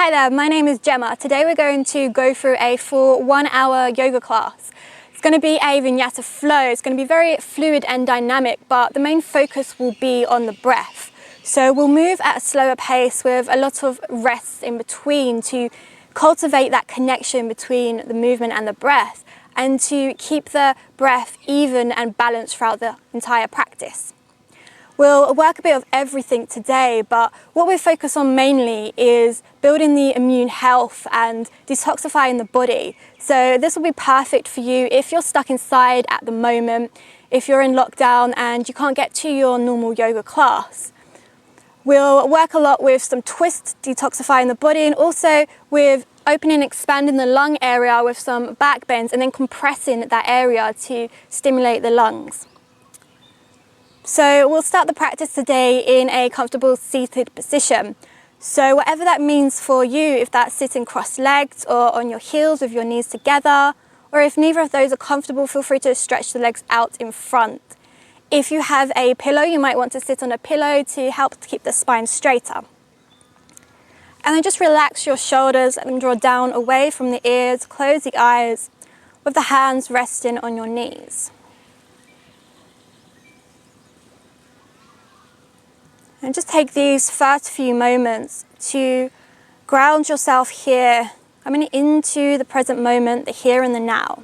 Hi there, my name is Gemma. Today we're going to go through a full 1 hour yoga class. It's going to be a vinyasa flow. It's going to be very fluid and dynamic, but the main focus will be on the breath. So we'll move at a slower pace with a lot of rests in between to cultivate that connection between the movement and the breath, and to keep the breath even and balanced throughout the entire practice. We'll work a bit of everything today, but what we focus on mainly is building the immune health and detoxifying the body. So this will be perfect for you if you're stuck inside at the moment, if you're in lockdown and you can't get to your normal yoga class. We'll work a lot with some twists, detoxifying the body, and also with opening and expanding the lung area with some back bends and then compressing that area to stimulate the lungs. So we'll start the practice today in a comfortable seated position. So whatever that means for you, if that's sitting cross-legged or on your heels with your knees together, or if neither of those are comfortable, feel free to stretch the legs out in front. If you have a pillow, you might want to sit on a pillow to help to keep the spine straighter. And then just relax your shoulders, let them draw down away from the ears, close the eyes with the hands resting on your knees. And just take these first few moments to ground yourself here, coming into the present moment, the here and the now.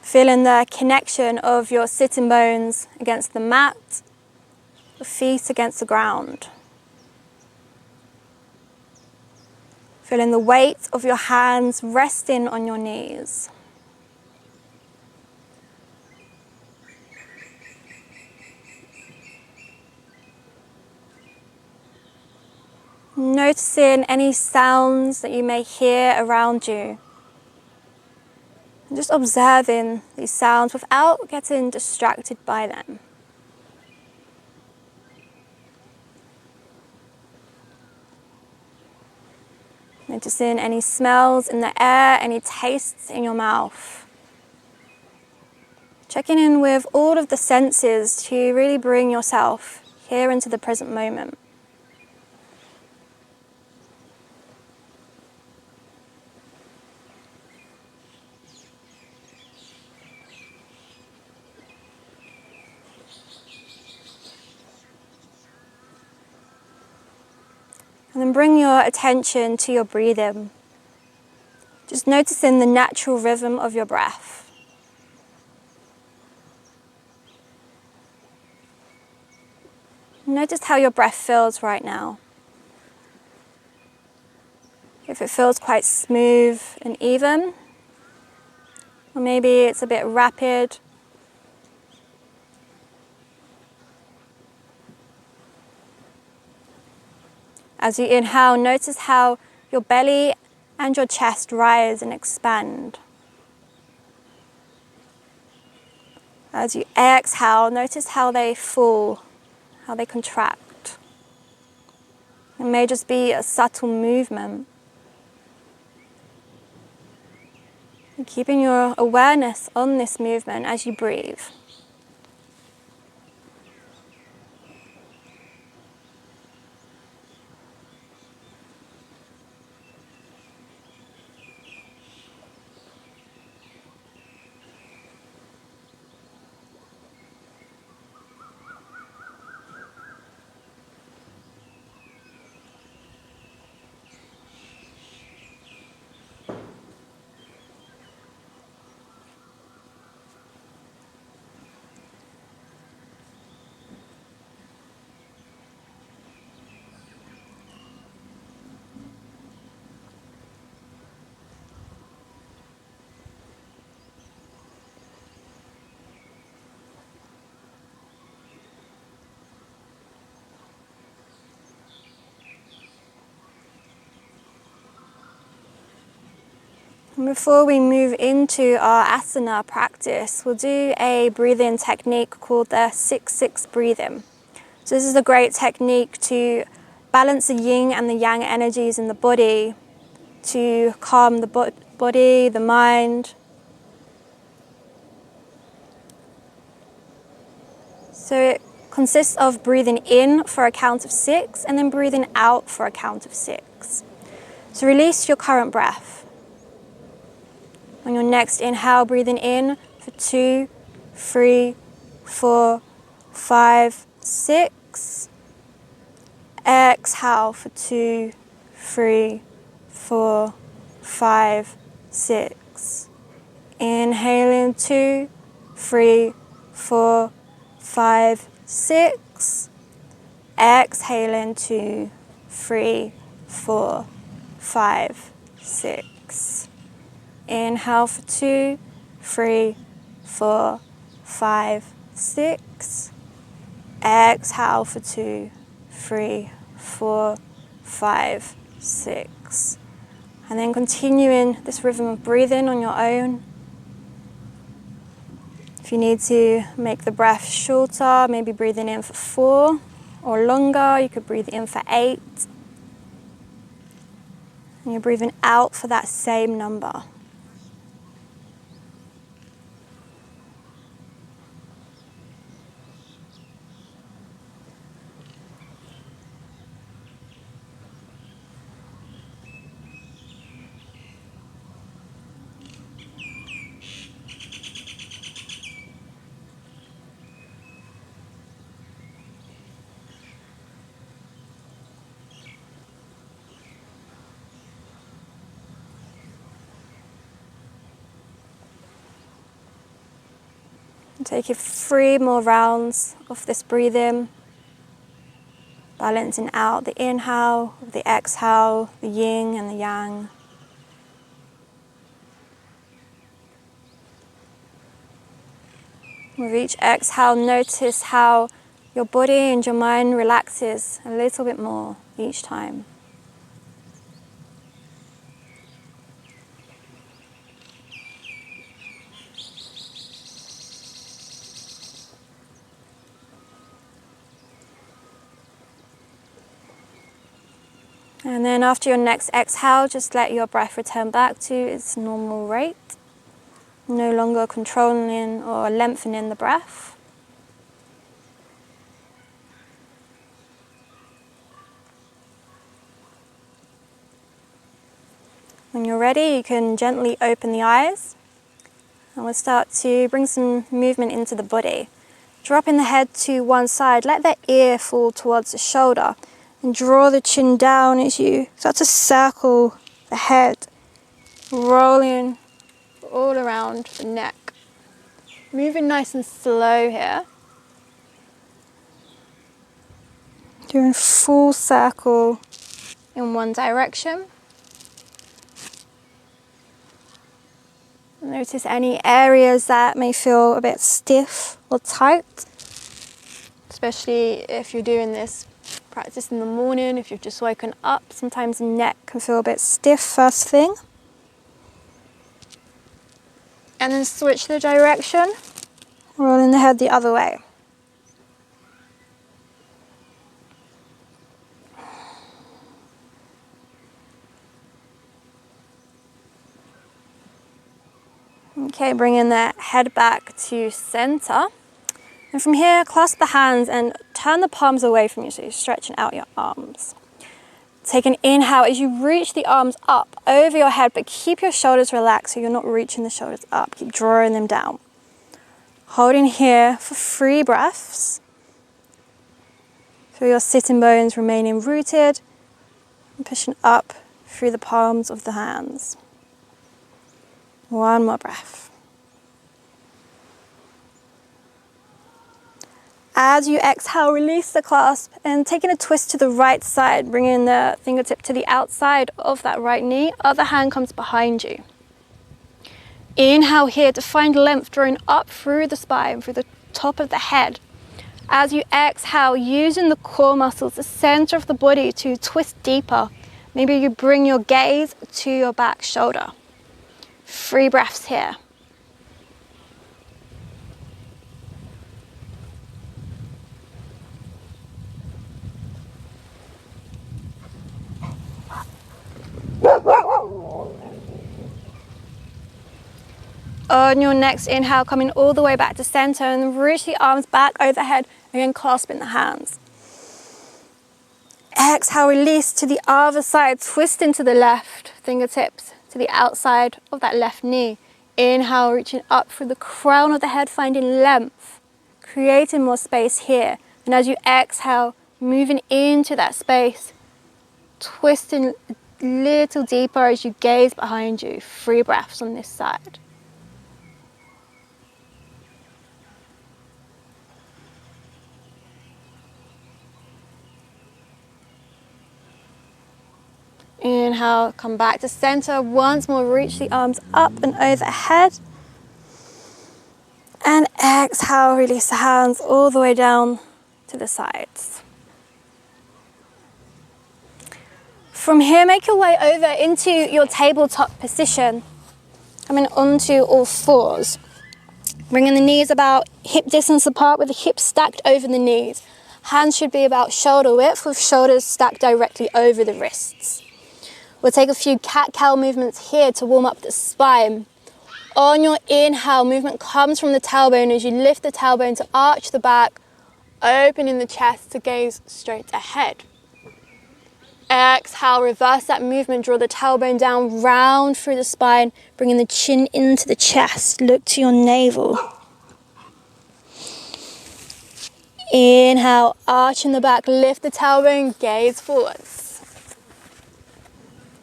Feeling the connection of your sitting bones against the mat, the feet against the ground. Feeling the weight of your hands resting on your knees. Noticing any sounds that you may hear around you. And just observing these sounds without getting distracted by them. Noticing any smells in the air, any tastes in your mouth. Checking in with all of the senses to really bring yourself here into the present moment. And then bring your attention to your breathing. Just noticing the natural rhythm of your breath. Notice how your breath feels right now. If it feels quite smooth and even, or maybe it's a bit rapid. As you inhale, notice how your belly and your chest rise and expand. As you exhale, notice how they fall, how they contract. It may just be a subtle movement. And keeping your awareness on this movement as you breathe. And before we move into our asana practice, we'll do a breathing technique called the 6-6 breathing. So this is a great technique to balance the yin and the yang energies in the body, to calm the body, the mind. So it consists of breathing in for a count of 6 and then breathing out for a count of 6. So release your current breath. On your next inhale, breathing in for 2, 3, 4, 5, 6. Exhale for 2, 3, 4, 5, 6. Inhaling 2, 3, 4, 5, 6. Exhaling 2, 3, 4, 5, 6. Inhale for 2, 3, 4, 5, 6. Exhale for 2, 3, 4, 5, 6. And then continuing this rhythm of breathing on your own. If you need to make the breath shorter, maybe breathing in for 4 or longer, you could breathe in for 8. And you're breathing out for that same number. Take 3 more rounds of this breathing, balancing out the inhale, the exhale, the yin and the yang. With each exhale, notice how your body and your mind relaxes a little bit more each time. And then after your next exhale, just let your breath return back to its normal rate. No longer controlling or lengthening the breath. When you're ready, you can gently open the eyes. And we'll start to bring some movement into the body. Dropping the head to one side, let the ear fall towards the shoulder. And draw the chin down as you start to circle the head, rolling all around the neck. Moving nice and slow here. Doing full circle in one direction. Notice any areas that may feel a bit stiff or tight, especially if you're doing this practice in the morning. If you've just woken up, sometimes the neck can feel a bit stiff first thing. And then switch the direction, rolling the head the other way. Okay, bringing the head back to center. And from here, clasp the hands and turn the palms away from you, so you're stretching out your arms. Take an inhale as you reach the arms up over your head, but keep your shoulders relaxed so you're not reaching the shoulders up. Keep drawing them down. Holding here for 3 breaths. Feel your sitting bones remaining rooted and pushing up through the palms of the hands. 1 more breath. As you exhale, release the clasp and taking a twist to the right side, bringing the fingertip to the outside of that right knee. Other hand comes behind you. Inhale here to find length, drawing up through the spine, through the top of the head. As you exhale, using the core muscles, the center of the body, to twist deeper. Maybe you bring your gaze to your back shoulder. 3 breaths here. On your next inhale, coming all the way back to center and reach the arms back overhead, again clasping the hands. Exhale, release to the other side, twist into the left, fingertips to the outside of that left knee. Inhale, reaching up through the crown of the head, finding length, creating more space here. And as you exhale, moving into that space, twisting a little deeper as you gaze behind you. 3 breaths on this side. Inhale, come back to center. Once more, reach the arms up and overhead. And exhale, release the hands all the way down to the sides. From here, make your way over into your tabletop position. Coming onto all fours. Bringing the knees about hip distance apart with the hips stacked over the knees. Hands should be about shoulder width with shoulders stacked directly over the wrists. We'll take a few cat-cow movements here to warm up the spine. On your inhale, movement comes from the tailbone as you lift the tailbone to arch the back, opening the chest to gaze straight ahead. Exhale, reverse that movement, draw the tailbone down, round through the spine, bringing the chin into the chest, look to your navel. Inhale, arching the back, lift the tailbone, gaze forwards.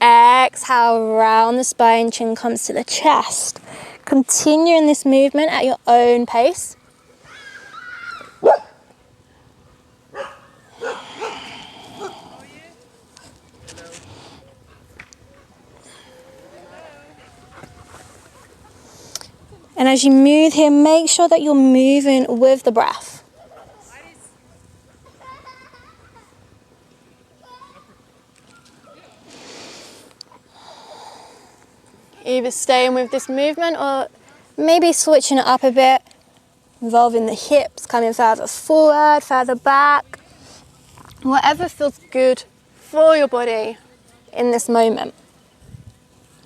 Exhale, round the spine, chin comes to the chest. Continue in this movement at your own pace. And as you move here, make sure that you're moving with the breath. Either staying with this movement or maybe switching it up a bit, involving the hips, coming further forward, further back. Whatever feels good for your body in this moment.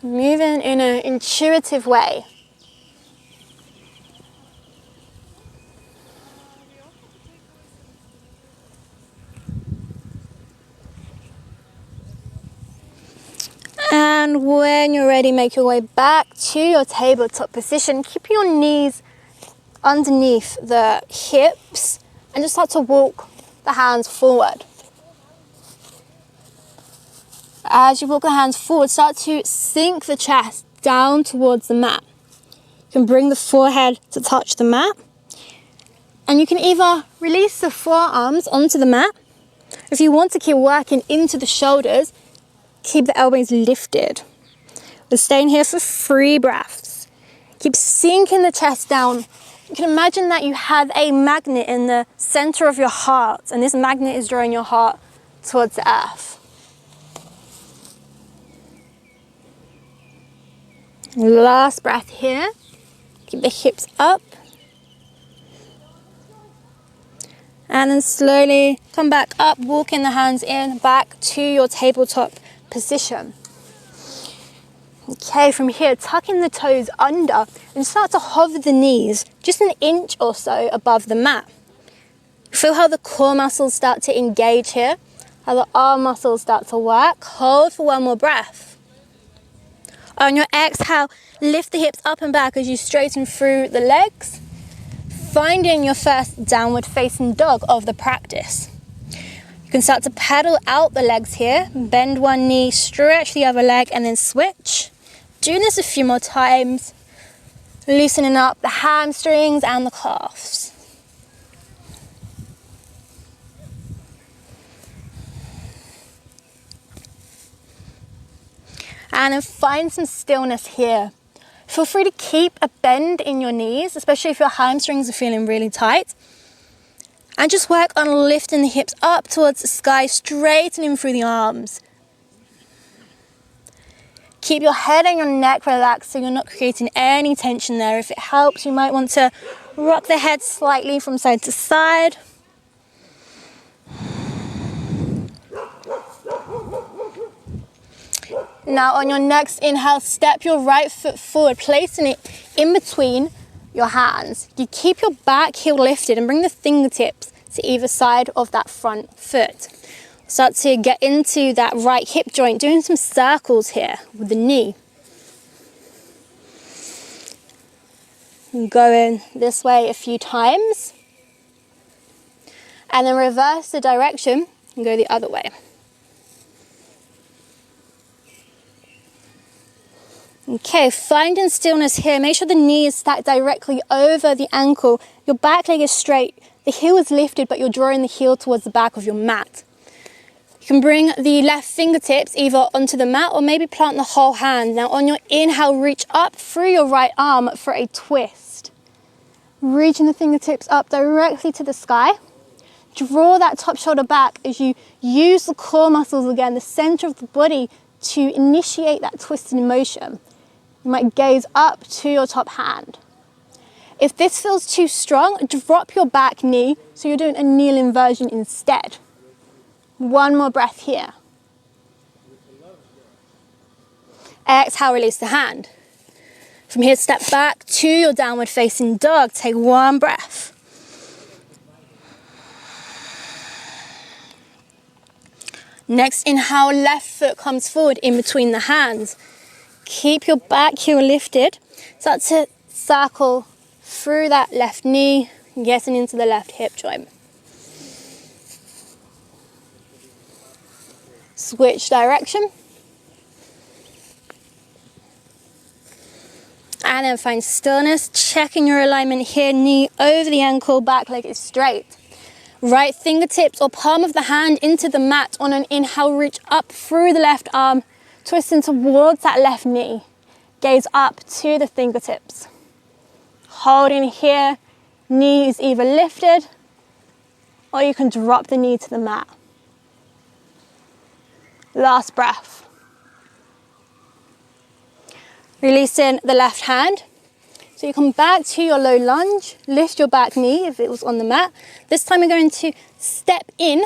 Moving in an intuitive way. And when you're ready, make your way back to your tabletop position. Keep your knees underneath the hips and just start to walk the hands forward. As you walk the hands forward, start to sink the chest down towards the mat. You can bring the forehead to touch the mat. And you can either release the forearms onto the mat. If you want to keep working into the shoulders, keep the elbows lifted. We're staying here for 3 breaths. Keep sinking the chest down. You can imagine that you have a magnet in the center of your heart, and this magnet is drawing your heart towards the earth. Last breath here. Keep the hips up. And then slowly come back up, walking the hands in, back to your tabletop position. Okay, from here, tucking the toes under and start to hover the knees just an inch or so above the mat. Feel how the core muscles start to engage here, how the arm muscles start to work. Hold for 1 more breath. On your exhale, lift the hips up and back as you straighten through the legs, finding your first downward facing dog of the practice. You can start to pedal out the legs here, bend one knee, stretch the other leg, and then switch. Doing this a few more times, loosening up the hamstrings and the calves. And then find some stillness here. Feel free to keep a bend in your knees, especially if your hamstrings are feeling really tight. And just work on lifting the hips up towards the sky, straightening through the arms. Keep your head and your neck relaxed so you're not creating any tension there. If it helps, you might want to rock the head slightly from side to side. Now on your next inhale, step your right foot forward, placing it in between your hands. You keep your back heel lifted and bring the fingertips to either side of that front foot. Start to get into that right hip joint, doing some circles here with the knee. Going this way a few times. And then reverse the direction and go the other way. Okay, finding stillness here. Make sure the knee is stacked directly over the ankle. Your back leg is straight. The heel is lifted, but you're drawing the heel towards the back of your mat. You can bring the left fingertips either onto the mat or maybe plant the whole hand. Now on your inhale, reach up through your right arm for a twist. Reaching the fingertips up directly to the sky. Draw that top shoulder back as you use the core muscles again, the center of the body, to initiate that twisting motion. You might gaze up to your top hand. If this feels too strong, drop your back knee so you're doing a kneel inversion instead. One more breath here. Exhale, release the hand. From here, step back to your downward facing dog. Take one breath. Next, inhale, left foot comes forward in between the hands. Keep your back heel lifted. Start to circle through that left knee, getting into the left hip joint. Switch direction. And then find stillness, checking your alignment here, knee over the ankle, back leg is straight. Right fingertips or palm of the hand into the mat. On an inhale, reach up through the left arm, twisting towards that left knee. Gaze up to the fingertips. Holding here, knee is either lifted or you can drop the knee to the mat. Last breath. Releasing the left hand. So you come back to your low lunge, lift your back knee if it was on the mat. This time we're going to step in,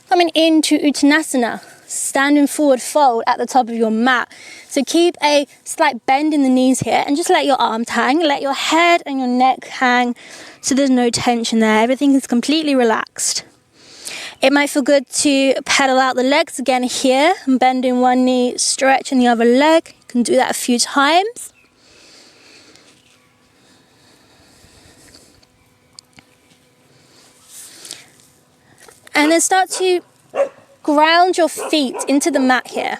coming into Uttanasana, standing forward fold at the top of your mat. So keep a slight bend in the knees here and just let your arms hang, let your head and your neck hang so there's no tension there. Everything is completely relaxed. It might feel good to pedal out the legs again here, and bending one knee, stretching the other leg. You can do that a few times. And then start to ground your feet into the mat here.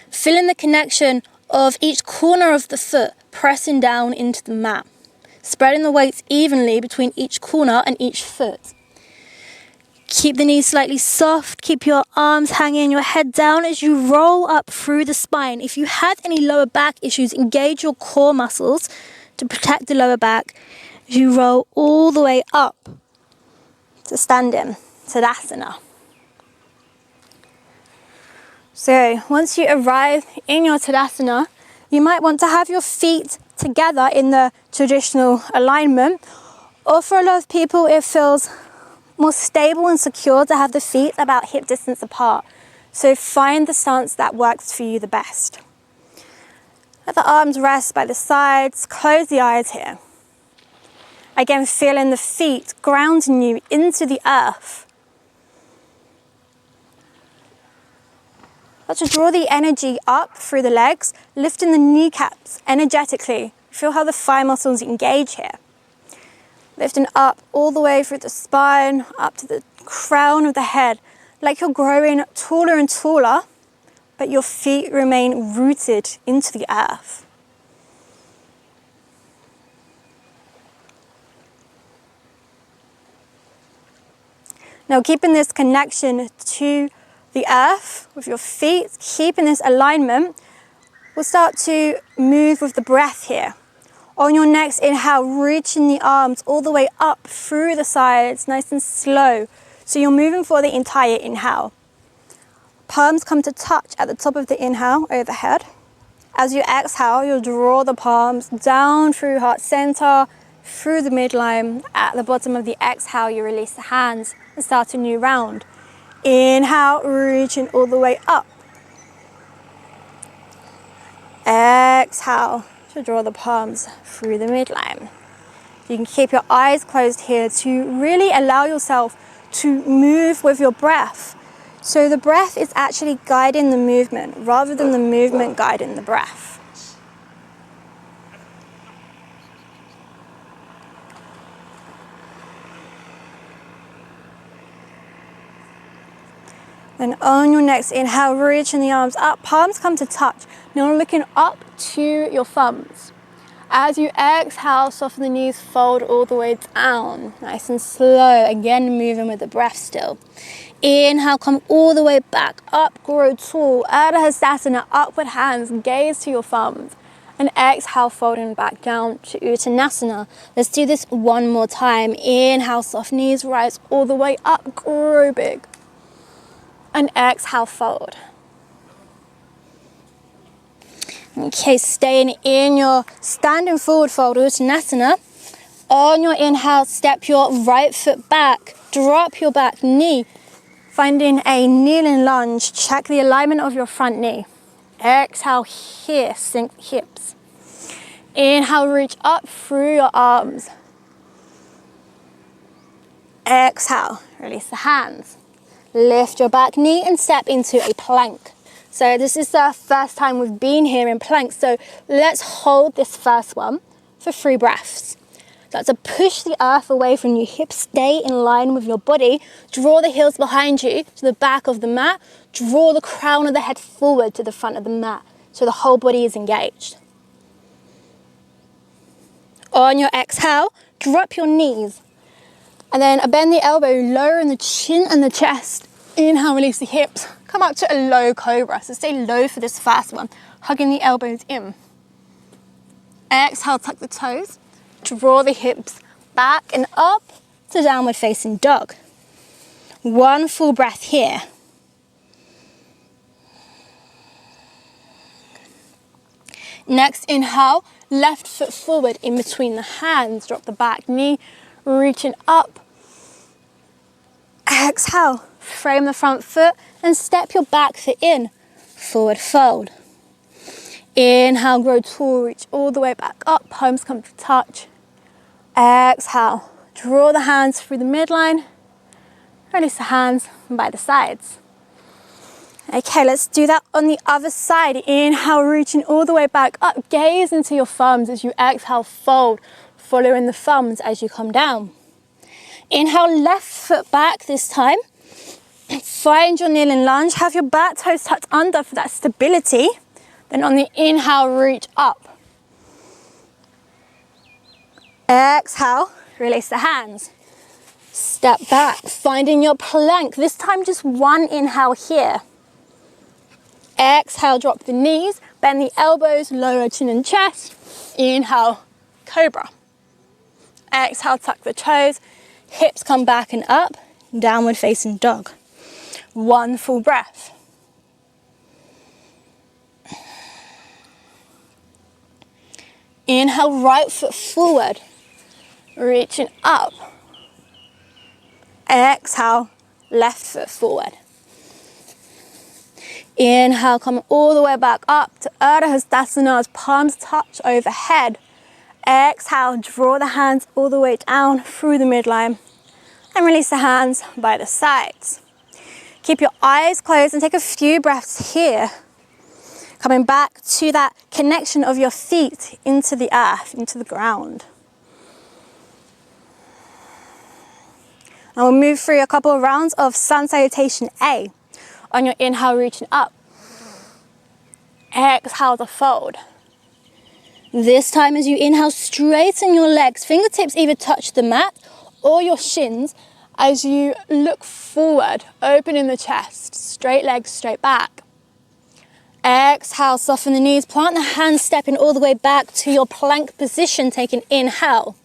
Feeling the connection of each corner of the foot pressing down into the mat. Spreading the weights evenly between each corner and each foot. Keep the knees slightly soft, keep your arms hanging, your head down as you roll up through the spine. If you have any lower back issues, engage your core muscles to protect the lower back as you roll all the way up to standing, Tadasana. So once you arrive in your Tadasana, you might want to have your feet together in the traditional alignment, or for a lot of people it feels more stable and secure to have the feet about hip distance apart. So find the stance that works for you the best. Let the arms rest by the sides, close the eyes here. Again, feeling the feet grounding you into the earth. Let's just draw the energy up through the legs, lifting the kneecaps energetically. Feel how the thigh muscles engage here. Lifting up all the way through the spine, up to the crown of the head, like you're growing taller and taller, but your feet remain rooted into the earth. Now keeping this connection to the earth with your feet, keeping this alignment, we'll start to move with the breath here. On your next inhale, reaching the arms all the way up through the sides, nice and slow. So you're moving for the entire inhale. Palms come to touch at the top of the inhale overhead. As you exhale, you'll draw the palms down through heart center, through the midline. At the bottom of the exhale, you release the hands and start a new round. Inhale, reaching all the way up. Exhale to draw the palms through the midline. You can keep your eyes closed here to really allow yourself to move with your breath. So the breath is actually guiding the movement rather than the movement guiding the breath. And on your next inhale, reaching the arms up, palms come to touch. Now looking up to your thumbs. As you exhale, soften the knees, fold all the way down. Nice and slow, again moving with the breath still. Inhale, come all the way back up, grow tall. Ardha Hastasana, upward hands, gaze to your thumbs. And exhale, folding back down to Uttanasana. Let's do this one more time. Inhale, soft knees, rise all the way up, grow big. And exhale, fold. Okay, staying in your standing forward fold, Uttanasana. On your inhale, step your right foot back, drop your back knee. Finding a kneeling lunge, check the alignment of your front knee. Exhale here, sink the hips. Inhale, reach up through your arms. Exhale, release the hands. Lift your back knee and step into a plank. So this is the first time we've been here in plank, so let's hold this first one for 3 breaths. That's a push the earth away from you, hips stay in line with your body, draw the heels behind you to the back of the mat, draw the crown of the head forward to the front of the mat, so the whole body is engaged. On your exhale, drop your knees. And then bend the elbow, lowering the chin and the chest. Inhale, release the hips. Come up to a low cobra. So stay low for this first one. Hugging the elbows in. Exhale, tuck the toes. Draw the hips back and up to downward facing dog. One full breath here. Next, inhale, left foot forward in between the hands. Drop the back knee, reaching up. Exhale, frame the front foot and step your back foot in, forward fold. Inhale, grow tall, reach all the way back up, palms come to touch. Exhale, draw the hands through the midline, release the hands by the sides. Okay, let's do that on the other side. Inhale, reaching all the way back up, gaze into your thumbs as you exhale, fold, following the thumbs as you come down. Inhale, left foot back this time. Find your kneeling lunge. Have your back toes tucked under for that stability. Then on the inhale, reach up. Exhale, release the hands. Step back, finding your plank. This time just one inhale here. Exhale, drop the knees, bend the elbows, lower chin and chest. Inhale, cobra. Exhale, tuck the toes. Hips come back and up, downward facing dog. One full breath. Inhale, right foot forward, reaching up. Exhale, left foot forward. Inhale, come all the way back up to Ardha Hastasana as palms touch overhead. Exhale, draw the hands all the way down through the midline and release the hands by the sides. Keep your eyes closed and take a few breaths here. Coming back to that connection of your feet into the earth, into the ground. And we'll move through a couple of rounds of sun salutation A. On your inhale, reaching up. Exhale to fold. This time as you inhale, straighten your legs. Fingertips either touch the mat or your shins as you look forward, opening the chest. Straight legs, straight back. Exhale, soften the knees. Plant the hands, stepping all the way back to your plank position. Take an inhale.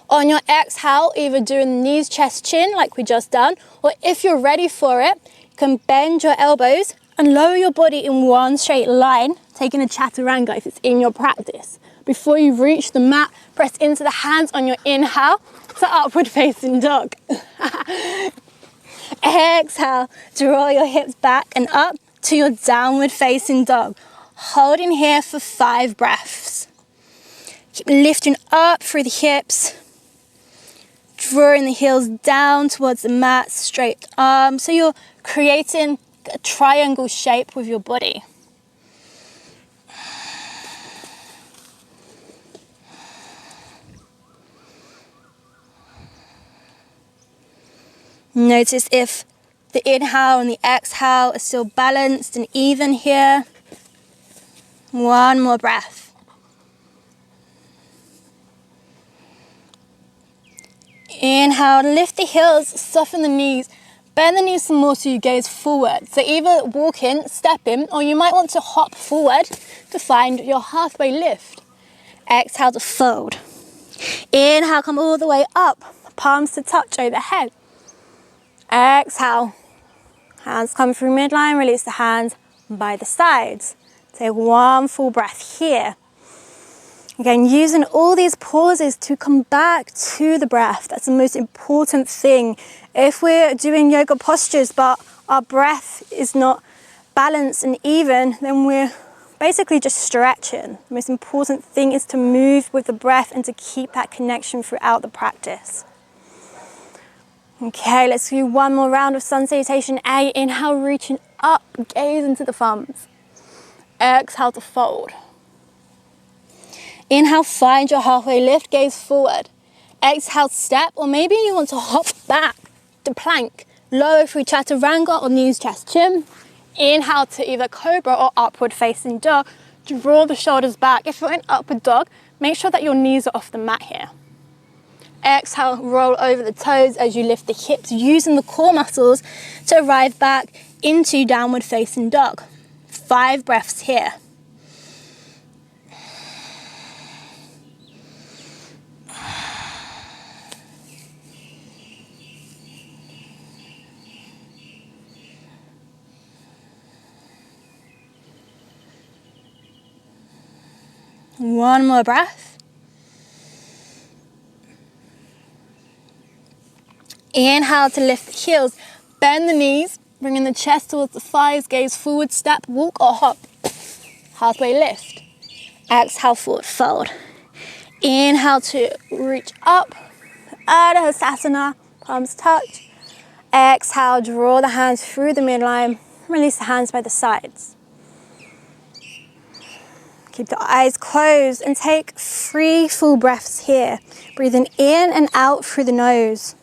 On your exhale, either doing knees, chest, chin like we just done, or if you're ready for it, you can bend your elbows and lower your body in one straight line, taking a chaturanga if it's in your practice. Before you reach the mat, press into the hands on your inhale to upward facing dog. Exhale, draw your hips back and up to your downward facing dog. Holding here for 5 breaths. Keep lifting up through the hips. Drawing the heels down towards the mat, straight arms. So you're creating a triangle shape with your body. Notice if the inhale and the exhale are still balanced and even here. One more breath. Inhale, lift the heels, soften the knees. Bend the knees some more so you gaze forward. So either walk in, step in, or you might want to hop forward to find your halfway lift. Exhale to fold. Inhale, come all the way up, palms to touch overhead. Exhale, hands come through midline, release the hands by the sides. Take one full breath here. Again, using all these pauses to come back to the breath. That's the most important thing. If we're doing yoga postures but our breath is not balanced and even, then we're basically just stretching. The most important thing is to move with the breath and to keep that connection throughout the practice. Okay, let's do one more round of sun salutation A. Inhale, reaching up, gaze into the thumbs. Exhale to fold. Inhale, find your halfway lift, gaze forward. Exhale, step, or maybe you want to hop back to plank. Lower through chaturanga or knees, chest, chin. Inhale to either cobra or upward facing dog. Draw the shoulders back. If you're in upward dog, make sure that your knees are off the mat here. Exhale, roll over the toes as you lift the hips, using the core muscles to arrive back into downward facing dog. 5 breaths here. One more breath. Inhale to lift the heels, bend the knees, bringing the chest towards the thighs, gaze forward, step, walk or hop. Halfway lift. Exhale, forward fold. Inhale to reach up, Ardha Sasana, palms touch. Exhale, draw the hands through the midline, release the hands by the sides. Keep the eyes closed and take 3 full breaths here. Breathing in and out through the nose.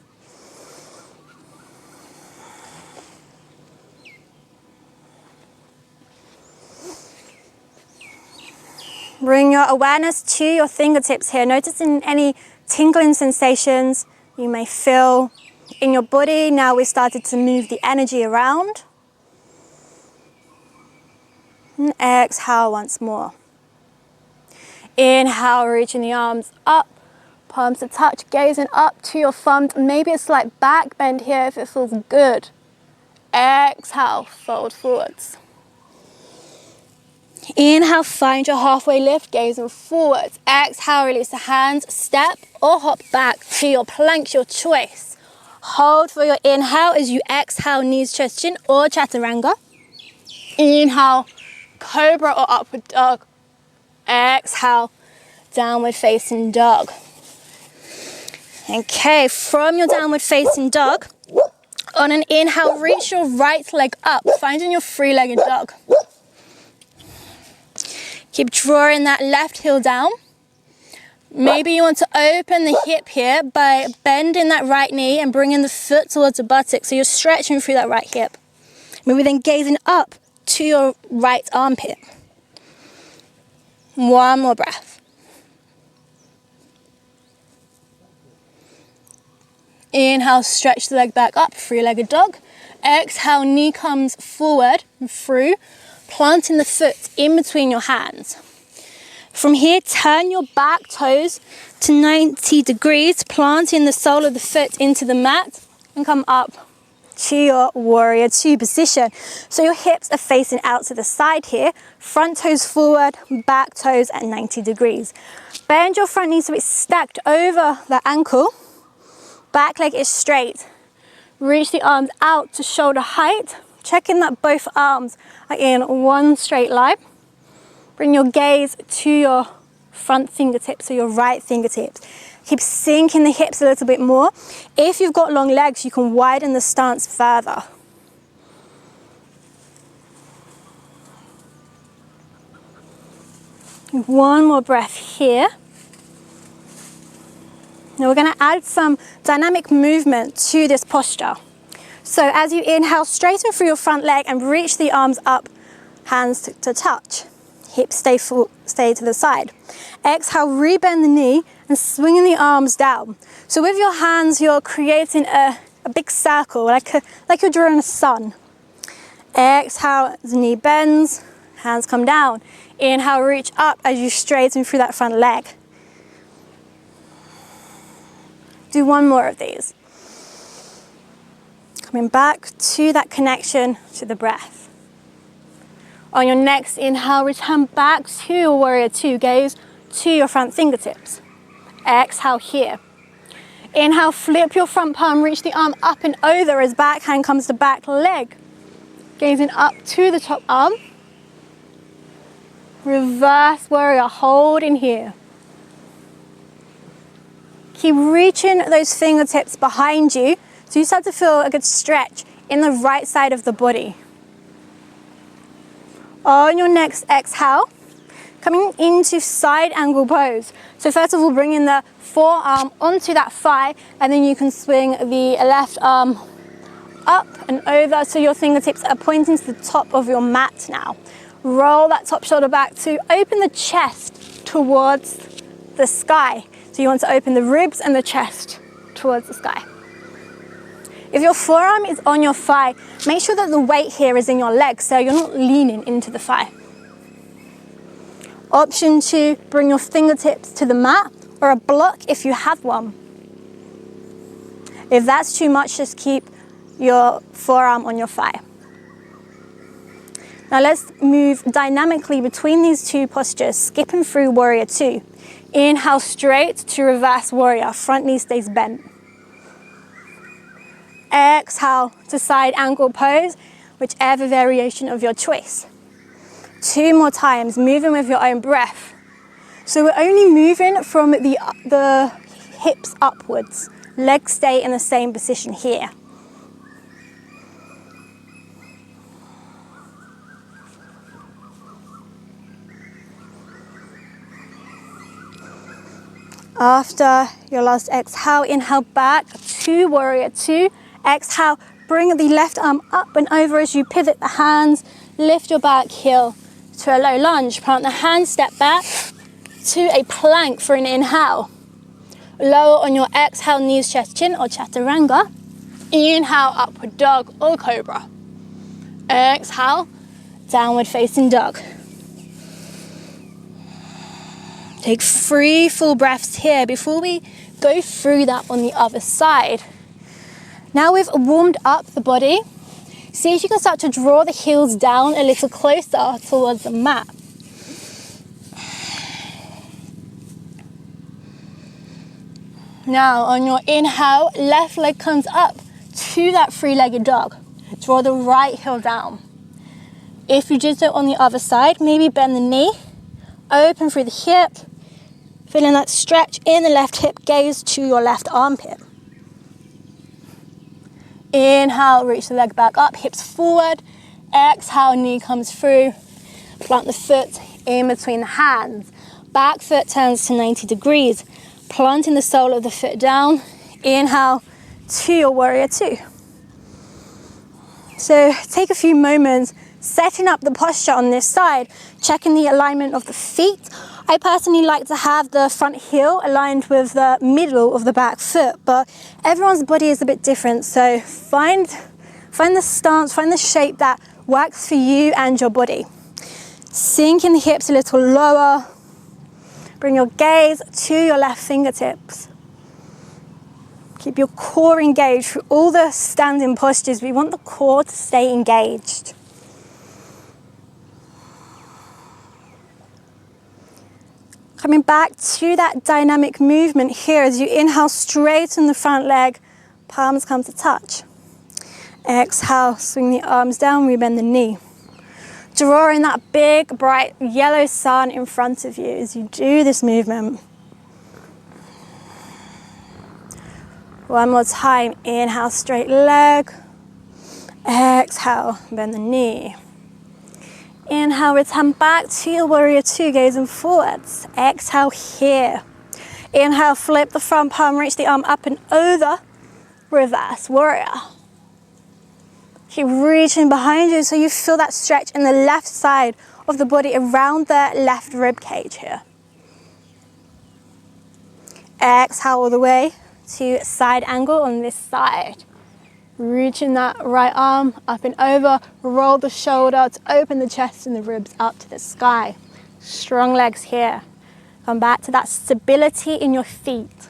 Bring your awareness to your fingertips here. Noticing any tingling sensations you may feel in your body. Now we've started to move the energy around. And exhale once more. Inhale, reaching the arms up, palms to touch, gazing up to your thumbs. Maybe a slight back bend here if it feels good. Exhale, fold forwards. Inhale, find your halfway lift, gazing forwards. Exhale, release the hands, step or hop back to your plank, your choice. Hold for your inhale as you exhale, knees, chest, chin or chaturanga. Inhale, cobra or upward dog. Exhale, downward facing dog. Okay, from your downward facing dog, on an inhale, reach your right leg up, finding your 3-legged dog. Keep drawing that left heel down. Maybe you want to open the hip here by bending that right knee and bringing the foot towards the buttock, so you're stretching through that right hip. Maybe then gazing up to your right armpit. One more breath. Inhale, stretch the leg back up, 3-legged dog. Exhale, knee comes forward and through, planting the foot in between your hands. From here, turn your back toes to 90 degrees, planting the sole of the foot into the mat and come up to your warrior 2 position. So your hips are facing out to the side here, front toes forward, back toes at 90 degrees. Bend your front knee so it's stacked over the ankle, back leg is straight. Reach the arms out to shoulder height, checking that both arms are in one straight line. Bring your gaze to your front fingertips, so your right fingertips. Keep sinking the hips a little bit more. If you've got long legs, you can widen the stance further. One more breath here. Now we're going to add some dynamic movement to this posture. So as you inhale, straighten through your front leg and reach the arms up, hands to touch. Hips stay to the side. Exhale, rebend the knee and swinging the arms down. So with your hands, you're creating a big circle, like you're drawing a sun. Exhale, the knee bends, hands come down. Inhale, reach up as you straighten through that front leg. Do one more of these. Coming back to that connection to the breath. On your next inhale, return back to your warrior two, gaze to your front fingertips. Exhale here. Inhale, flip your front palm, reach the arm up and over as backhand comes to back leg. Gazing up to the top arm. Reverse warrior, hold in here. Keep reaching those fingertips behind you so you start to feel a good stretch in the right side of the body. On your next exhale, coming into side angle pose. So first of all, bringing the forearm onto that thigh, and then you can swing the left arm up and over so your fingertips are pointing to the top of your mat now. Roll that top shoulder back to open the chest towards the sky. So you want to open the ribs and the chest towards the sky. If your forearm is on your thigh, make sure that the weight here is in your leg so you're not leaning into the thigh. Option 2, bring your fingertips to the mat or a block if you have one. If that's too much, just keep your forearm on your thigh. Now let's move dynamically between these two postures, skipping through warrior two. Inhale straight to reverse warrior, front knee stays bent. Exhale to side angle pose, whichever variation of your choice. 2 more times, moving with your own breath. So we're only moving from the hips upwards. Legs stay in the same position here. After your last exhale, inhale back to warrior two. Exhale, bring the left arm up and over as you pivot the hands. Lift your back heel to a low lunge. Plant the hands, step back to a plank for an inhale. Lower on your exhale, knees, chest, chin or chaturanga. Inhale, upward dog or cobra. Exhale, downward facing dog. Take 3 full breaths here before we go through that on the other side. Now we've warmed up the body. See if you can start to draw the heels down a little closer towards the mat. Now on your inhale, left leg comes up to that 3-legged dog. Draw the right heel down. If you did so on the other side, maybe bend the knee, open through the hip, feeling that stretch in the left hip, gaze to your left armpit. Inhale, reach the leg back up, hips forward. Exhale, knee comes through. Plant the foot in between the hands. Back foot turns to 90 degrees. Planting the sole of the foot down. Inhale to your warrior two. So take a few moments setting up the posture on this side, checking the alignment of the feet. I personally like to have the front heel aligned with the middle of the back foot, but everyone's body is a bit different, so find the stance, find the shape that works for you and your body. Sink in the hips a little lower. Bring your gaze to your left fingertips. Keep your core engaged through all the standing postures. We want the core to stay engaged. Coming back to that dynamic movement here as you inhale, straighten the front leg, palms come to touch. Exhale, swing the arms down, rebend the knee. Drawing that big, bright yellow sun in front of you as you do this movement. One more time. Inhale, straight leg. Exhale, bend the knee. Inhale, return back to your warrior two, gazing forwards. Exhale here. Inhale, flip the front palm, reach the arm up and over. Reverse warrior. Keep reaching behind you so you feel that stretch in the left side of the body around the left rib cage here. Exhale all the way to side angle on this side. Reaching that right arm up and over, roll the shoulder to open the chest and the ribs up to the sky. Strong legs here. Come back to that stability in your feet.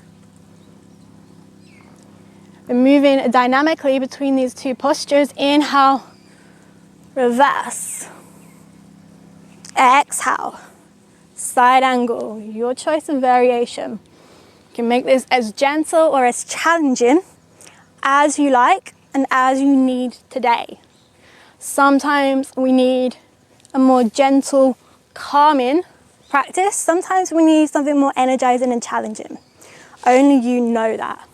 We're moving dynamically between these two postures. Inhale, reverse. Exhale, side angle. Your choice of variation. You can make this as gentle or as challenging as you like and as you need today. Sometimes we need a more gentle, calming practice. Sometimes we need something more energizing and challenging. Only you know that.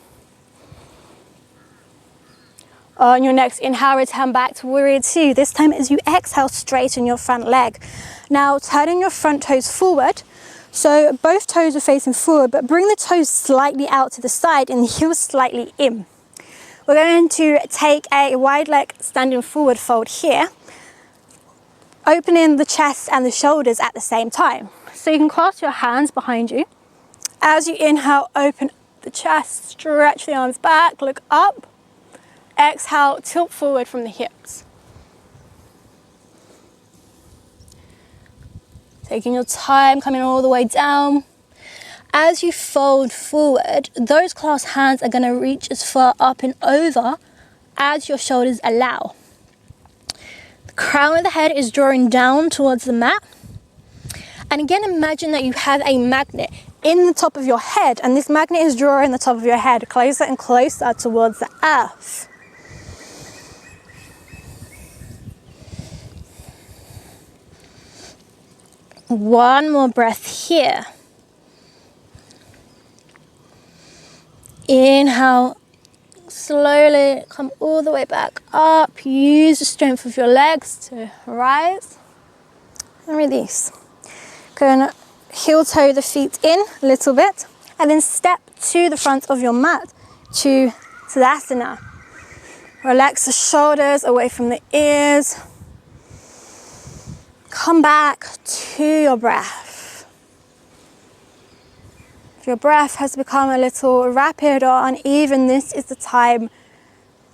On your next inhale, return back to warrior two. This time as you exhale, straighten your front leg. Now turning your front toes forward. So both toes are facing forward, but bring the toes slightly out to the side and the heels slightly in. We're going to take a wide leg standing forward fold here, opening the chest and the shoulders at the same time. So you can clasp your hands behind you. As you inhale, open the chest, stretch the arms back, look up. Exhale, tilt forward from the hips. Taking your time, coming all the way down. As you fold forward, those clasped hands are going to reach as far up and over as your shoulders allow. The crown of the head is drawing down towards the mat. And again, imagine that you have a magnet in the top of your head, and this magnet is drawing the top of your head closer and closer towards the earth. One more breath here. Inhale, slowly come all the way back up. Use the strength of your legs to rise and release. Gonna heel toe the feet in a little bit and then step to the front of your mat to Tadasana. Relax the shoulders away from the ears. Come back to your breath. If your breath has become a little rapid or uneven, this is the time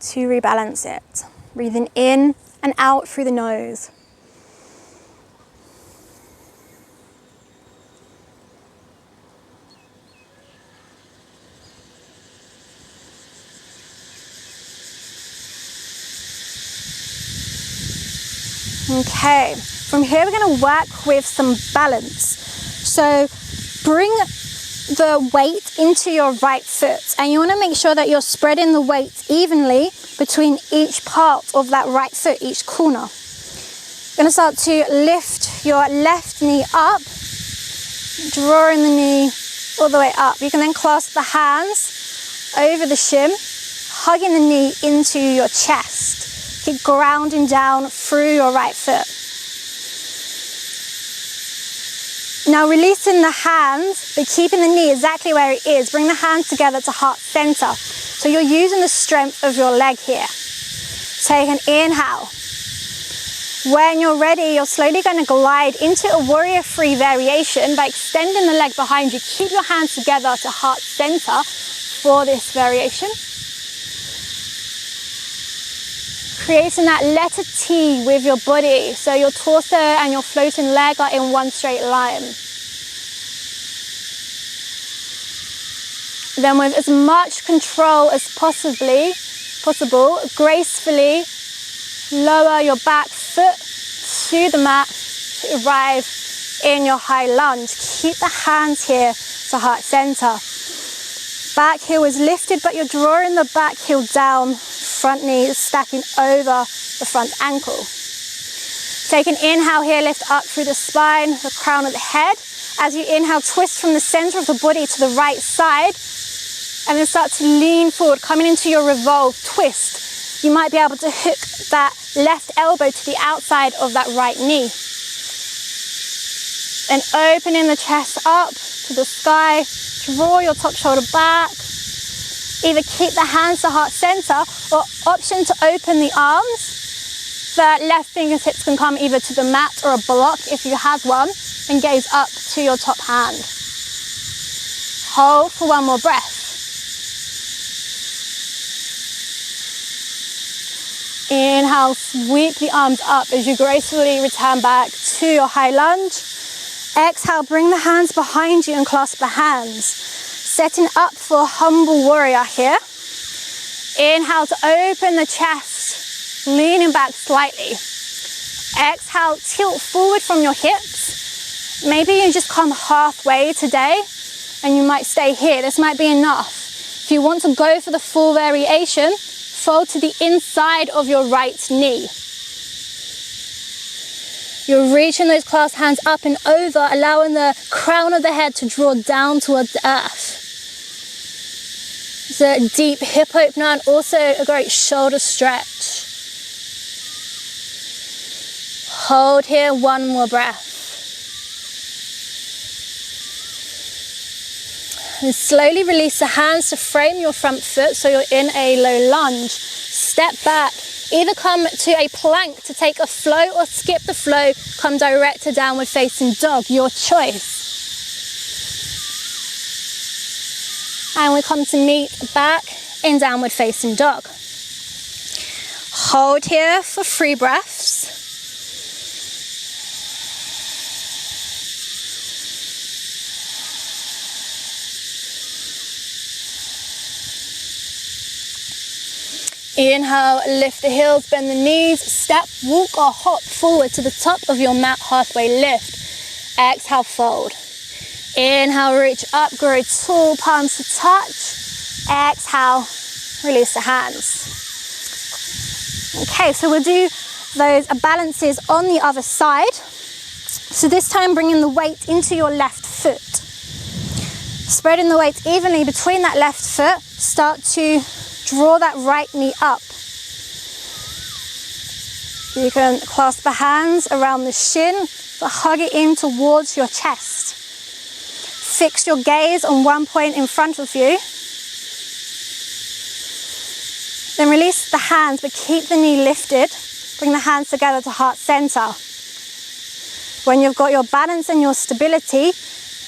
to rebalance it. Breathing in and out through the nose. Okay, from here we're going to work with some balance. So bring the weight into your right foot, and you want to make sure that you're spreading the weight evenly between each part of that right foot, each corner. You're going to start to lift your left knee up, drawing the knee all the way up. You can then clasp the hands over the shin, hugging the knee into your chest. Keep grounding down through your right foot. Now releasing the hands, but keeping the knee exactly where it is. Bring the hands together to heart center. So you're using the strength of your leg here. Take an inhale. When you're ready, you're slowly going to glide into a warrior three variation by extending the leg behind you. Keep your hands together to heart center for this variation. Creating that letter T with your body, so your torso and your floating leg are in one straight line. Then with as much control as possible, gracefully lower your back foot to the mat to arrive in your high lunge. Keep the hands here to heart center. Back heel is lifted, but you're drawing the back heel down. Front knee is stacking over the front ankle. Take an inhale here, lift up through the spine, the crown of the head. As you inhale, twist from the center of the body to the right side, and then start to lean forward, coming into your revolved twist. You might be able to hook that left elbow to the outside of that right knee. And opening the chest up to the sky, draw your top shoulder back. Either keep the hands to heart center, or option to open the arms. The left fingertips can come either to the mat or a block if you have one, and gaze up to your top hand. Hold for one more breath. Inhale, sweep the arms up as you gracefully return back to your high lunge. Exhale, bring the hands behind you and clasp the hands. Setting up for humble warrior here. Inhale to open the chest, leaning back slightly. Exhale, tilt forward from your hips. Maybe you just come halfway today and you might stay here. This might be enough. If you want to go for the full variation, fold to the inside of your right knee. You're reaching those clasped hands up and over, allowing the crown of the head to draw down towards the earth. It's a deep hip opener and also a great shoulder stretch. Hold here, one more breath. And slowly release the hands to frame your front foot so you're in a low lunge. Step back, either come to a plank to take a flow or skip the flow, come direct to downward facing dog, your choice. And we come to meet back in downward facing dog. Hold here for 3 breaths. Inhale, lift the heels, bend the knees, step, walk or hop forward to the top of your mat, halfway lift. Exhale, fold. Inhale, reach up, grow tall, palms to touch. Exhale, release the hands. Okay, so we'll do those balances on the other side. So this time bringing the weight into your left foot. Spreading the weight evenly between that left foot, start to draw that right knee up. You can clasp the hands around the shin, but hug it in towards your chest. Fix your gaze on one point in front of you. Then release the hands, but keep the knee lifted. Bring the hands together to heart center. When you've got your balance and your stability,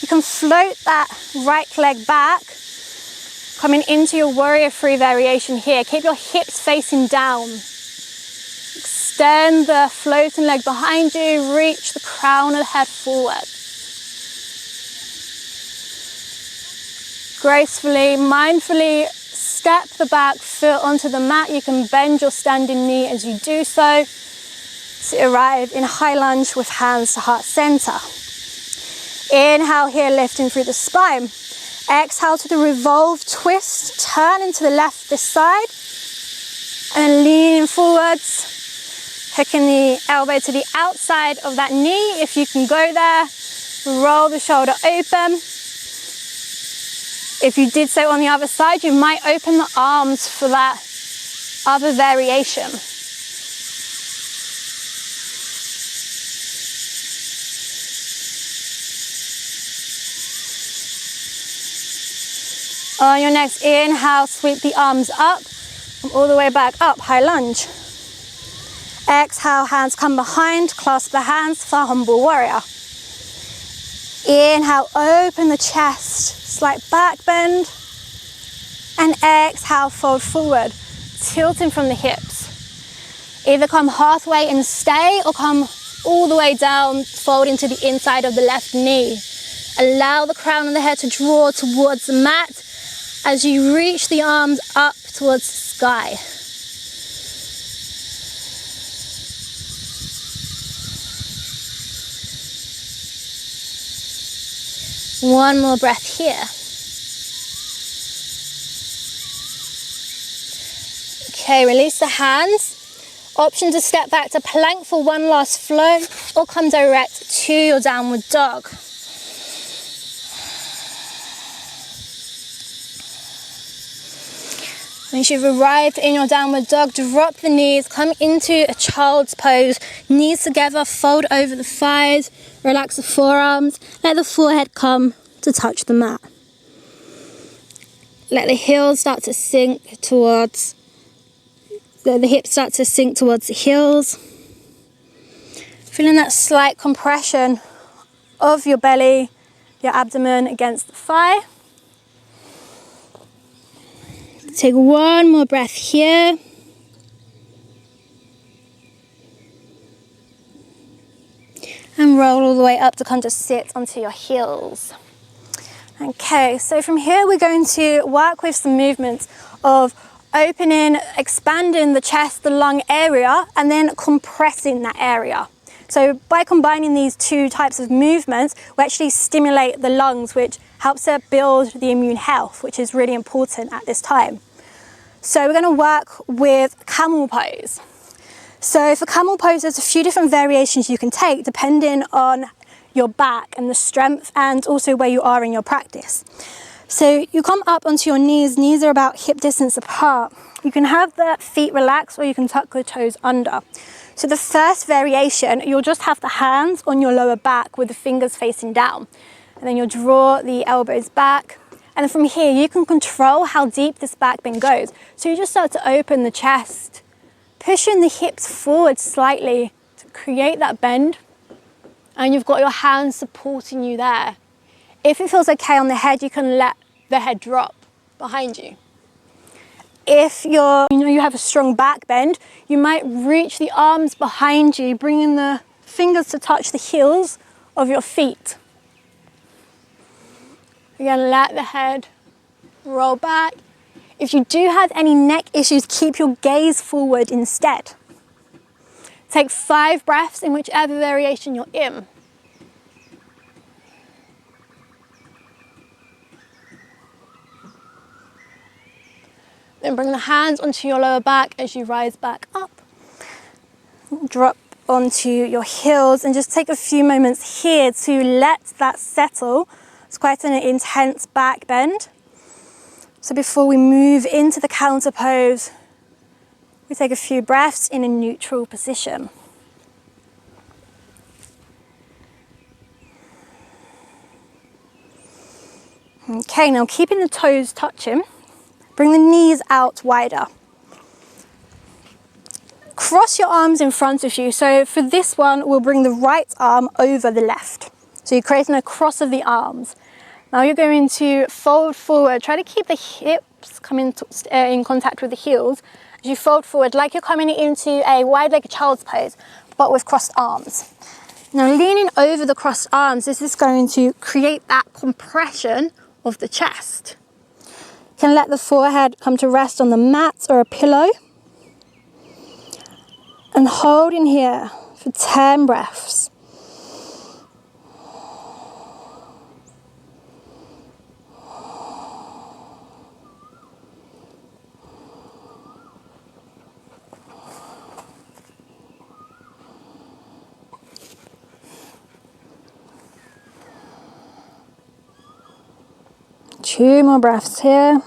you can float that right leg back, coming into your warrior 3 variation here. Keep your hips facing down. Extend the floating leg behind you. Reach the crown of the head forward. Gracefully, mindfully step the back foot onto the mat. You can bend your standing knee as you do so. To arrive in high lunge with hands to heart center. Inhale here, lifting through the spine. Exhale to the revolved twist, turn into the left this side, and leaning forwards, hooking the elbow to the outside of that knee if you can go there. Roll the shoulder open. If you did so on the other side, you might open the arms for that other variation. On your next inhale, sweep the arms up, and all the way back up, high lunge. Exhale, hands come behind, clasp the hands for humble warrior. Inhale, open the chest, slight back bend. And exhale, fold forward, tilting from the hips. Either come halfway and stay, or come all the way down, fold into the inside of the left knee. Allow the crown of the head to draw towards the mat as you reach the arms up towards the sky. One more breath here. Okay, release the hands. Option to step back to plank for one last flow, or come direct to your downward dog. Once you've arrived in your downward dog, drop the knees, come into a child's pose, knees together, fold over the thighs, relax the forearms, let the forehead come to touch the mat. Let the heels start to sink towards, let the hips start to sink towards the heels. Feeling that slight compression of your belly, your abdomen against the thigh. Take one more breath here. And roll all the way up to come to sit onto your heels. Okay, so from here we're going to work with some movements of opening, expanding the chest, the lung area, and then compressing that area. So by combining these two types of movements, we actually stimulate the lungs, which helps to build the immune health, which is really important at this time. So we're going to work with camel pose. So for camel pose, there's a few different variations you can take depending on your back and the strength and also where you are in your practice. So you come up onto your knees. Knees are about hip distance apart. You can have the feet relaxed or you can tuck your toes under. So the first variation, you'll just have the hands on your lower back with the fingers facing down. And then you'll draw the elbows back. And then from here, you can control how deep this back bend goes. So you just start to open the chest, pushing the hips forward slightly to create that bend. And you've got your hands supporting you there. If it feels okay on the head, you can let the head drop behind you. If you have a strong back bend, you might reach the arms behind you, bringing the fingers to touch the heels of your feet. Again, let the head roll back. If you do have any neck issues, keep your gaze forward instead. Take 5 breaths in whichever variation you're in. Then bring the hands onto your lower back as you rise back up. Drop onto your heels and just take a few moments here to let that settle. It's quite an intense back bend. So before we move into the counter pose, we take a few breaths in a neutral position. Okay, now keeping the toes touching, bring the knees out wider. Cross your arms in front of you. So for this one, we'll bring the right arm over the left. So you're creating a cross of the arms. Now you're going to fold forward. Try to keep the hips coming in contact with the heels. As you fold forward, like you're coming into a wide-legged child's pose, but with crossed arms. Now leaning over the crossed arms, this is going to create that compression of the chest. You can let the forehead come to rest on the mat or a pillow. And hold in here for 10 breaths. Two more breaths here.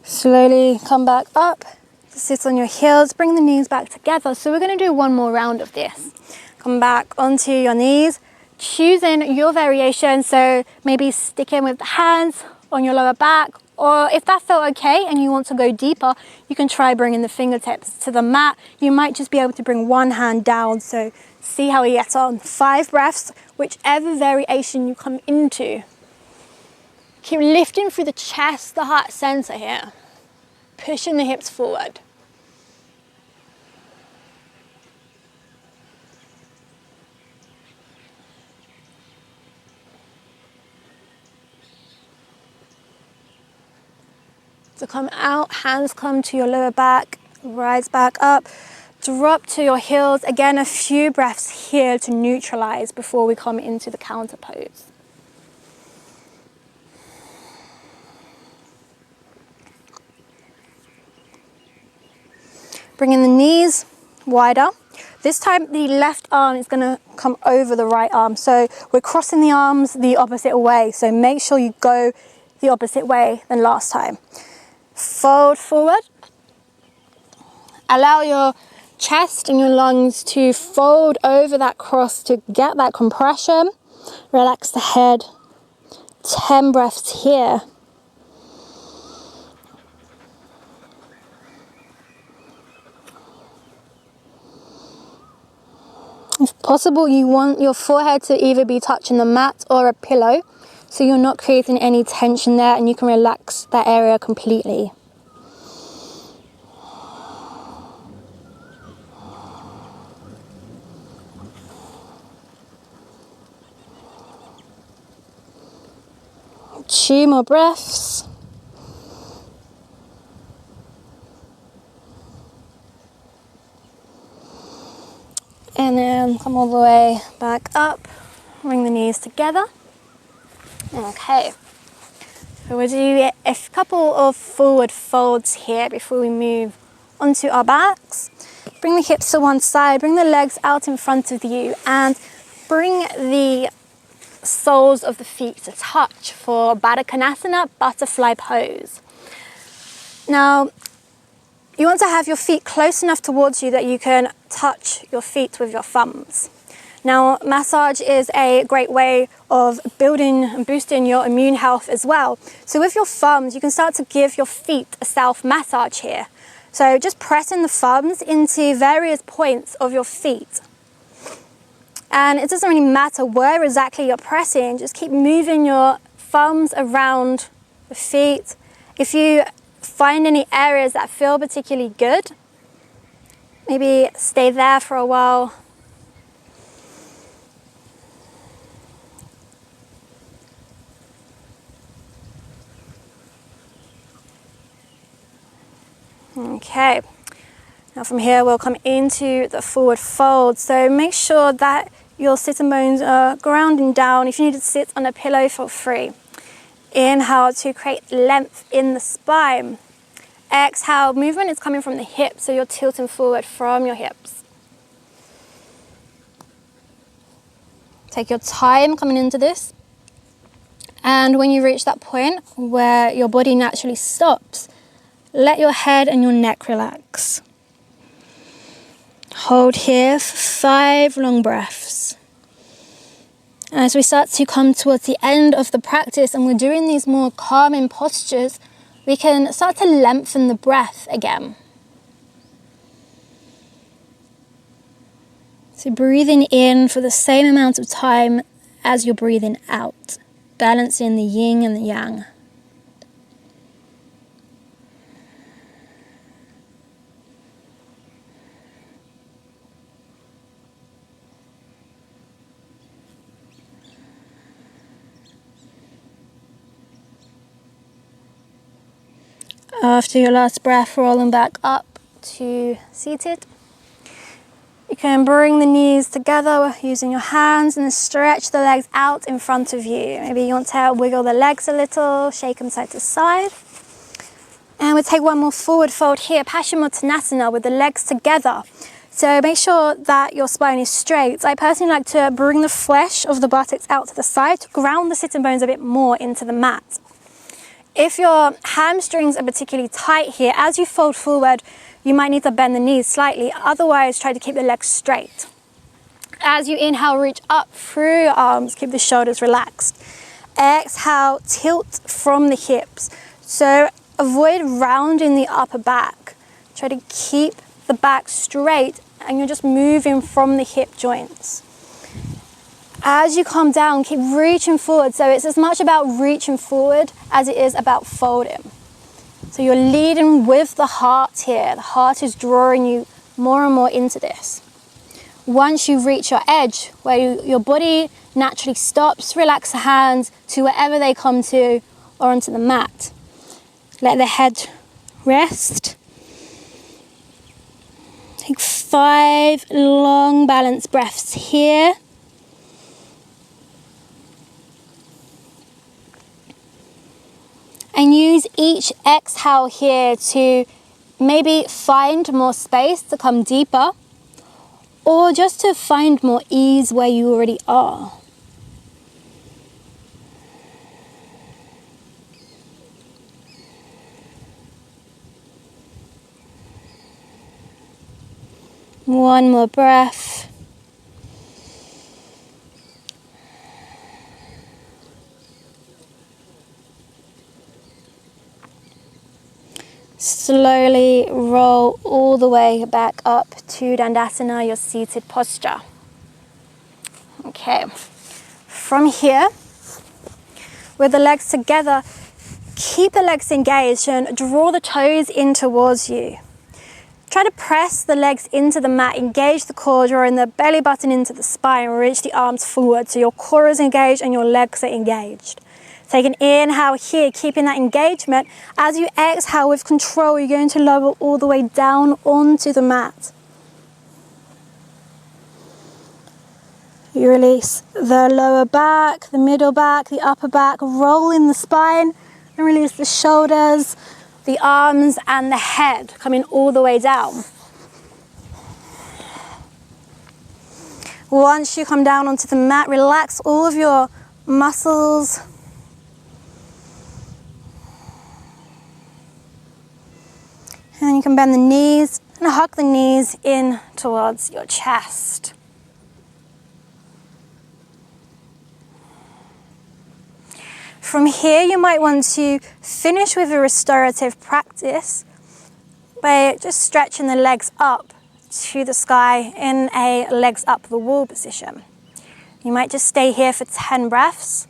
Slowly come back up, sit on your heels, bring the knees back together. So we're going to do one more round of this. Come back onto your knees, choosing your variation. So maybe sticking with the hands on your lower back, or if that felt okay and you want to go deeper, you can try bringing the fingertips to the mat. You might just be able to bring one hand down. So see how you get on. 5 breaths, whichever variation you come into. Keep lifting through the chest, the heart center here. Pushing the hips forward. So come out, hands come to your lower back, rise back up, drop to your heels. Again, a few breaths here to neutralize before we come into the counter pose. Bringing the knees wider. This time the left arm is going to come over the right arm. So we're crossing the arms the opposite way. So make sure you go the opposite way than last time. Fold forward. Allow your chest and your lungs to fold over that cross to get that compression. Relax the head. 10 breaths here. If possible, you want your forehead to either be touching the mat or a pillow, so you're not creating any tension there and you can relax that area completely. Two more breaths. And then come all the way back up. Bring the knees together. Okay. So we'll do a couple of forward folds here before we move onto our backs. Bring the hips to one side, bring the legs out in front of you, and bring the soles of the feet to touch for Baddha Konasana, butterfly pose. Now, you want to have your feet close enough towards you that you can touch your feet with your thumbs. Now, massage is a great way of building and boosting your immune health as well. So with your thumbs, you can start to give your feet a self-massage here. So just pressing the thumbs into various points of your feet. And it doesn't really matter where exactly you're pressing, just keep moving your thumbs around the feet. If you find any areas that feel particularly good, maybe stay there for a while. Okay, now from here we'll come into the forward fold. So make sure that your sitting bones are grounding down. If you need to sit on a pillow, feel free. Inhale to create length in the spine. Exhale, movement is coming from the hips, so you're tilting forward from your hips. Take your time coming into this. And when you reach that point where your body naturally stops, let your head and your neck relax. Hold here for 5 long breaths. As we start to come towards the end of the practice and we're doing these more calming postures, we can start to lengthen the breath again. So breathing in for the same amount of time as you're breathing out, balancing the yin and the yang. After your last breath, rolling back up to seated. You can bring the knees together using your hands and stretch the legs out in front of you. Maybe you want to wiggle the legs a little, shake them side to side. And we'll take one more forward fold here, Paschimottanasana, with the legs together. So make sure that your spine is straight. I personally like to bring the flesh of the buttocks out to the side to ground the sitting bones a bit more into the mat. If your hamstrings are particularly tight here, as you fold forward, you might need to bend the knees slightly. Otherwise, try to keep the legs straight. As you inhale, reach up through your arms, keep the shoulders relaxed. Exhale, tilt from the hips. So avoid rounding the upper back. Try to keep the back straight and you're just moving from the hip joints. As you come down, keep reaching forward. So it's as much about reaching forward as it is about folding. So you're leading with the heart here. The heart is drawing you more and more into this. Once you reach your edge, where your body naturally stops, relax the hands to wherever they come to or onto the mat. Let the head rest. Take 5 long balanced breaths here. And use each exhale here to maybe find more space to come deeper, or just to find more ease where you already are. One more breath. Slowly roll all the way back up to Dandasana, your seated posture. Okay, from here, with the legs together, keep the legs engaged and draw the toes in towards you. Try to press the legs into the mat, engage the core, drawing the belly button into the spine, reach the arms forward so your core is engaged and your legs are engaged. Take an inhale here, keeping that engagement. As you exhale with control, you're going to lower all the way down onto the mat. You release the lower back, the middle back, the upper back, roll in the spine, and release the shoulders, the arms and the head, coming all the way down. Once you come down onto the mat, relax all of your muscles. And you can bend the knees and hug the knees in towards your chest. From here, you might want to finish with a restorative practice by just stretching the legs up to the sky in a legs up the wall position. You might just stay here for 10 breaths.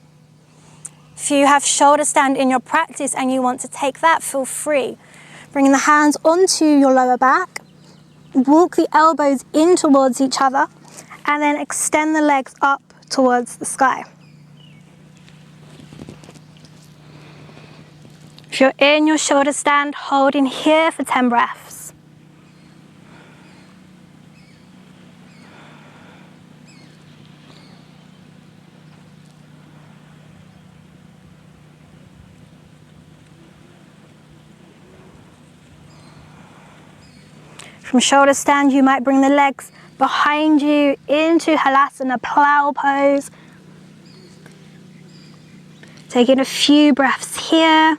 If you have shoulder stand in your practice and you want to take that, feel free. Bringing the hands onto your lower back, walk the elbows in towards each other, and then extend the legs up towards the sky. If you're in your shoulder stand, hold in here for 10 breaths. From shoulder stand, you might bring the legs behind you into Halasana, plow pose. Taking a few breaths here.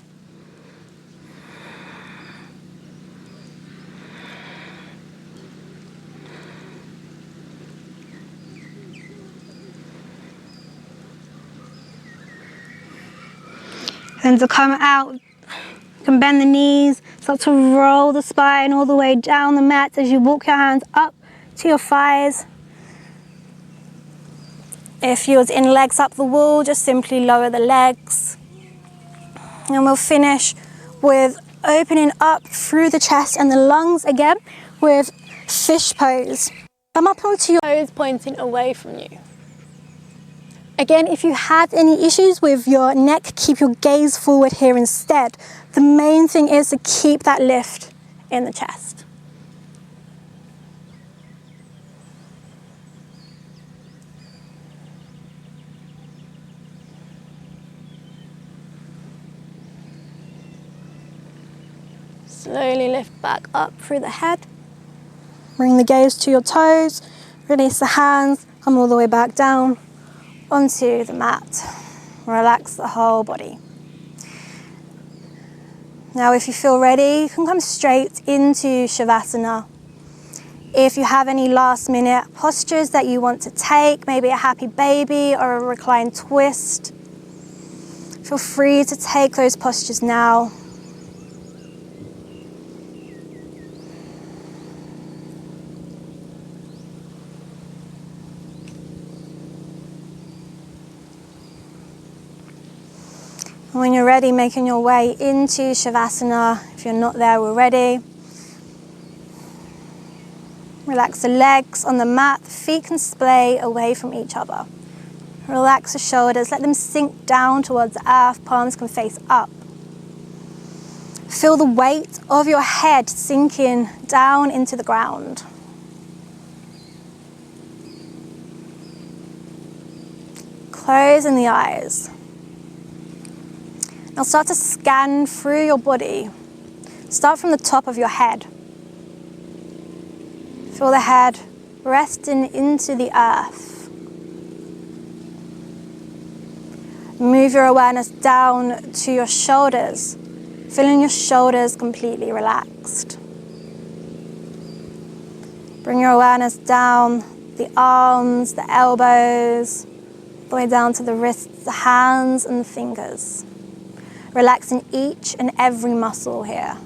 Then to come out, you can bend the knees, start to roll the spine all the way down the mat as you walk your hands up to your thighs. If you're in legs up the wall, just simply lower the legs. And we'll finish with opening up through the chest and the lungs again with fish pose. Come up onto your toes pointing away from you. Again, if you have any issues with your neck, keep your gaze forward here instead. The main thing is to keep that lift in the chest. Slowly lift back up through the head. Bring the gaze to your toes. Release the hands. Come all the way back down onto the mat. Relax the whole body. Now if you feel ready, you can come straight into Shavasana. If you have any last minute postures that you want to take, maybe a happy baby or a reclined twist, feel free to take those postures now. When you're ready, making your way into Shavasana. If you're not there already, relax the legs on the mat. The feet can splay away from each other. Relax the shoulders, let them sink down towards the earth. Palms can face up. Feel the weight of your head sinking down into the ground. Closing the eyes. Now start to scan through your body. Start from the top of your head. Feel the head resting into the earth. Move your awareness down to your shoulders, feeling your shoulders completely relaxed. Bring your awareness down the arms, the elbows, the way down to the wrists, the hands and the fingers. Relaxing each and every muscle here.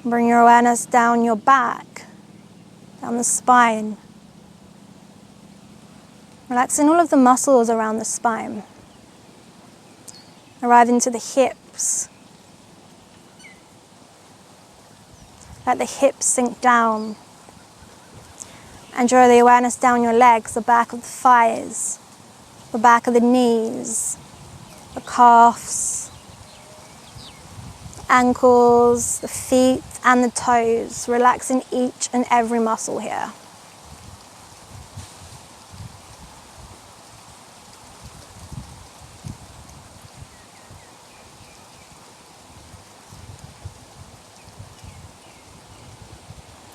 Bring your awareness down your back, down the spine. Relaxing all of the muscles around the spine. Arriving to the hips. Let the hips sink down. And draw the awareness down your legs, the back of the thighs, the back of the knees, the calves, ankles, the feet and the toes, relaxing each and every muscle here.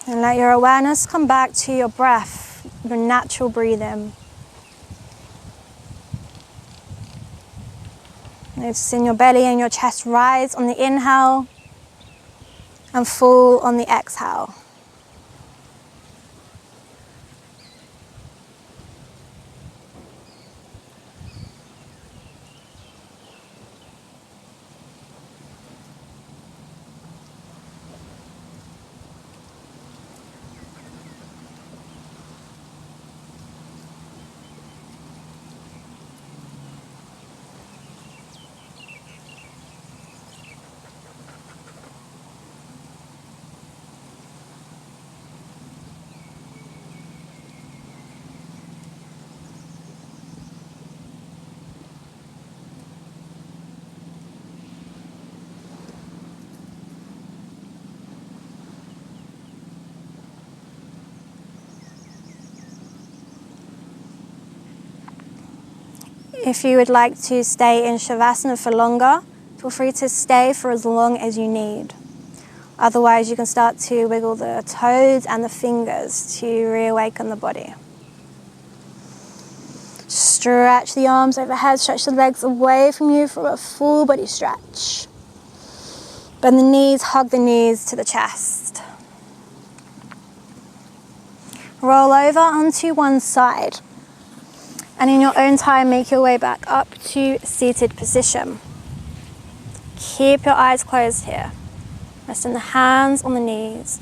And let your awareness come back to your breath, your natural breathing. Noticing your belly and your chest rise on the inhale and fall on the exhale. If you would like to stay in Shavasana for longer, feel free to stay for as long as you need. Otherwise, you can start to wiggle the toes and the fingers to reawaken the body. Stretch the arms overhead, stretch the legs away from you for a full body stretch. Bend the knees, hug the knees to the chest. Roll over onto one side. And in your own time, make your way back up to seated position. Keep your eyes closed here. Resting the hands on the knees.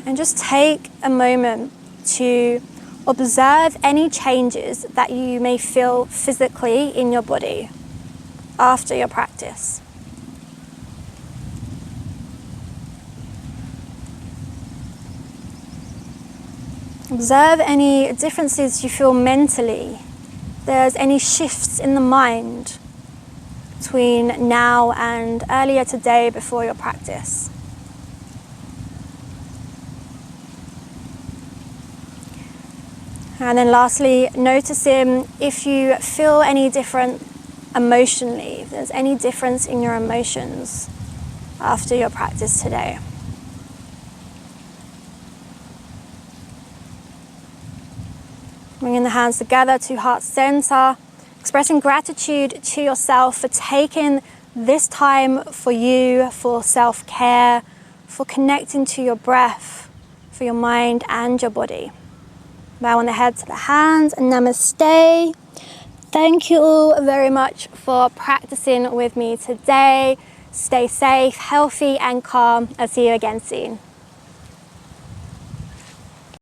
And just take a moment to observe any changes that you may feel physically in your body after your practice. Observe any differences you feel mentally. There's any shifts in the mind between now and earlier today before your practice. And then lastly, noticing if you feel any different emotionally, if there's any difference in your emotions after your practice today. Bringing the hands together to heart center, expressing gratitude to yourself for taking this time for you, for self-care, for connecting to your breath, for your mind and your body. Bowing the head to the hands and namaste. Thank you all very much for practicing with me today. Stay safe, healthy and calm. I'll see you again soon.